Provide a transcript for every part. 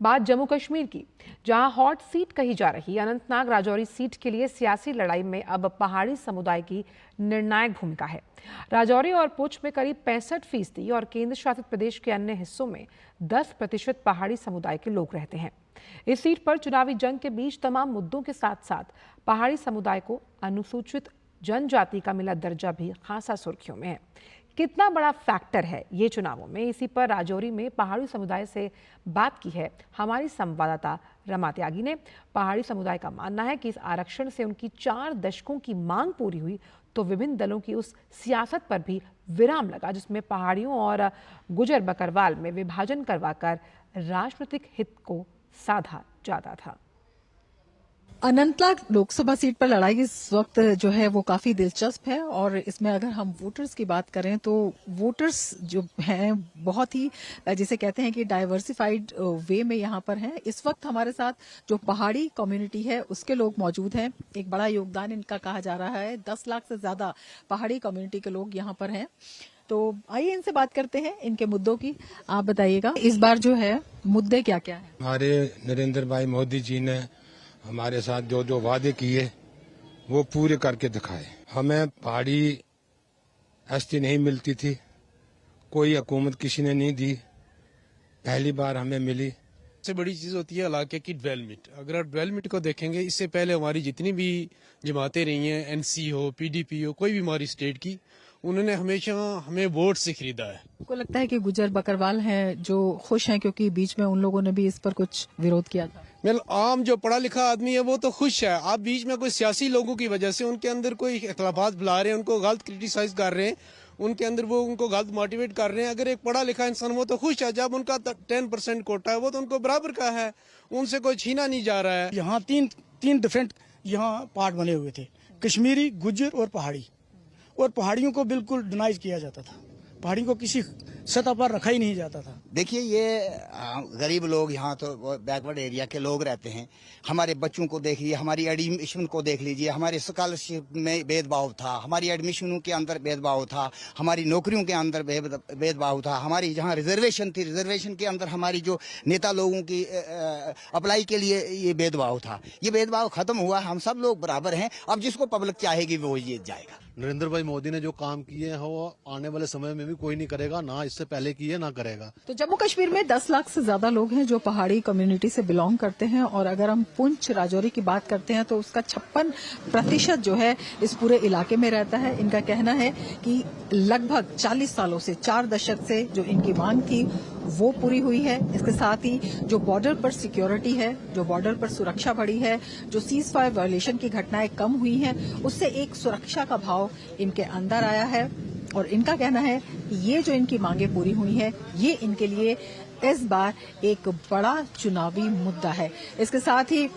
बात जम्मू कश्मीर की, जहां हॉट सीट कही जा रही अनंतनाग राजौरी सीट के लिए सियासी लड़ाई में अब पहाड़ी समुदाय की निर्णायक भूमिका है। राजौरी और पुंछ में करीब 65% और केंद्र शासित प्रदेश के अन्य हिस्सों में 10% पहाड़ी समुदाय के लोग रहते हैं। इस सीट पर चुनावी जंग के बीच तमाम मुद्दों के साथ साथ पहाड़ी समुदाय को अनुसूचित जनजाति का मिला दर्जा भी खासा सुर्खियों में है। कितना बड़ा फैक्टर है ये चुनावों में, इसी पर राजौरी में पहाड़ी समुदाय से बात की है हमारी संवाददाता रमा त्यागी ने। पहाड़ी समुदाय का मानना है कि इस आरक्षण से उनकी 4 दशकों की मांग पूरी हुई तो विभिन्न दलों की उस सियासत पर भी विराम लगा जिसमें पहाड़ियों और गुजर बकरवाल में विभाजन करवाकर राजनीतिक हित को साधा जाता था। अनंतनाग लोकसभा सीट पर लड़ाई इस वक्त जो है वो काफी दिलचस्प है और इसमें अगर हम वोटर्स की बात करें तो वोटर्स जो हैं बहुत ही जिसे कहते हैं कि डाइवर्सिफाइड वे में यहाँ पर हैं। इस वक्त हमारे साथ जो पहाड़ी कम्युनिटी है उसके लोग मौजूद हैं। एक बड़ा योगदान इनका कहा जा रहा है। 10 लाख से ज्यादा पहाड़ी कम्युनिटी के लोग यहाँ पर हैं। तो आइए इनसे बात करते हैं इनके मुद्दों की। आप बताइएगा इस बार जो है मुद्दे क्या क्या है? हमारे नरेंद्र भाई मोदी जी ने हमारे साथ जो जो वादे किए वो पूरे करके दिखाए। हमें पहाड़ी एसटी नहीं मिलती थी, कोई हुकूमत किसी ने नहीं दी, पहली बार हमें मिली। सबसे बड़ी चीज होती है इलाके की डेवलपमेंट। अगर आप डेवलपमेंट को देखेंगे, इससे पहले हमारी जितनी भी जमातें रही हैं, एनसी हो, पीडीपी हो, कोई भी हमारी स्टेट की, उन्होंने हमेशा हमें वोट से खरीदा है। आपको लगता है कि गुजर बकरवाल हैं जो खुश हैं क्योंकि बीच में उन लोगों ने भी इस पर कुछ विरोध किया था? आम जो पढ़ा लिखा आदमी है वो तो खुश है। आप बीच में कोई सियासी लोगों की वजह से उनके अंदर कोई इख्तलाफात बुला रहे हैं, उनको गलत क्रिटिसाइज कर रहे हैं, उनके अंदर वो उनको गलत मोटिवेट कर रहे हैं। अगर एक पढ़ा लिखा इंसान वो तो खुश है, जब उनका 10% कोटा है वो तो उनको बराबर का है, उनसे कोई छीना नहीं जा रहा है। यहाँ तीन डिफरेंट यहाँ पार्ट बने हुए थे, कश्मीरी, गुज्जर और पहाड़ी, और पहाड़ियों को बिल्कुल डिनाइज किया जाता था, पहाड़ी को किसी सतह पर रखा ही नहीं जाता था। देखिए ये गरीब लोग यहाँ तो बैकवर्ड एरिया के लोग रहते हैं। हमारे बच्चों को देख लीजिए, हमारी एडमिशन को देख लीजिए, हमारे स्कॉलरशिप में भेदभाव था, हमारी एडमिशनों के अंदर भेदभाव था, हमारी नौकरियों के अंदर भेदभाव था, हमारी जहाँ रिजर्वेशन थी, रिजर्वेशन के अंदर हमारी जो नेता लोगों की अप्लाई के लिए ये भेदभाव था। ये भेदभाव खत्म हुआ, हम सब लोग बराबर हैं। अब जिसको पब्लिक चाहेगी वो जीत जाएगा। नरेंद्र भाई मोदी ने जो काम किए हैं वो आने वाले समय में भी कोई नहीं करेगा, ना इससे पहले किए ना करेगा। तो जम्मू कश्मीर में 10 लाख से ज्यादा लोग हैं जो पहाड़ी कम्युनिटी से बिलोंग करते हैं और अगर हम पुंछ राजौरी की बात करते हैं तो उसका 56% जो है इस पूरे इलाके में रहता है। इनका कहना है कि लगभग 40 सालों से 4 दशक से जो इनकी मांग थी वो पूरी हुई है। इसके साथ ही जो बॉर्डर पर सिक्योरिटी है, जो बॉर्डर पर सुरक्षा बढ़ी है, जो सीज फायर वायलेशन की घटनाएं कम हुई हैं, उससे एक सुरक्षा का भाव इनके अंदर आया है और इनका कहना है कि ये जो इनकी मांगें पूरी हुई हैं ये इनके लिए इस बार एक बड़ा चुनावी मुद्दा है। इसके साथ ही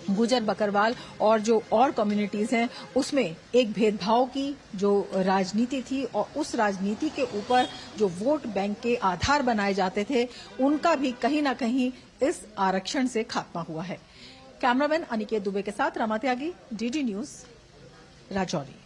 गुजर बकरवाल और जो और कम्युनिटीज हैं उसमें एक भेदभाव की जो राजनीति थी और उस राजनीति के ऊपर जो वोट बैंक के आधार बनाए जाते थे उनका भी कहीं ना कहीं इस आरक्षण से खात्मा हुआ है। कैमरामैन अनिकेत दुबे के साथ रमा त्यागी, डीडी न्यूज, राजौरी।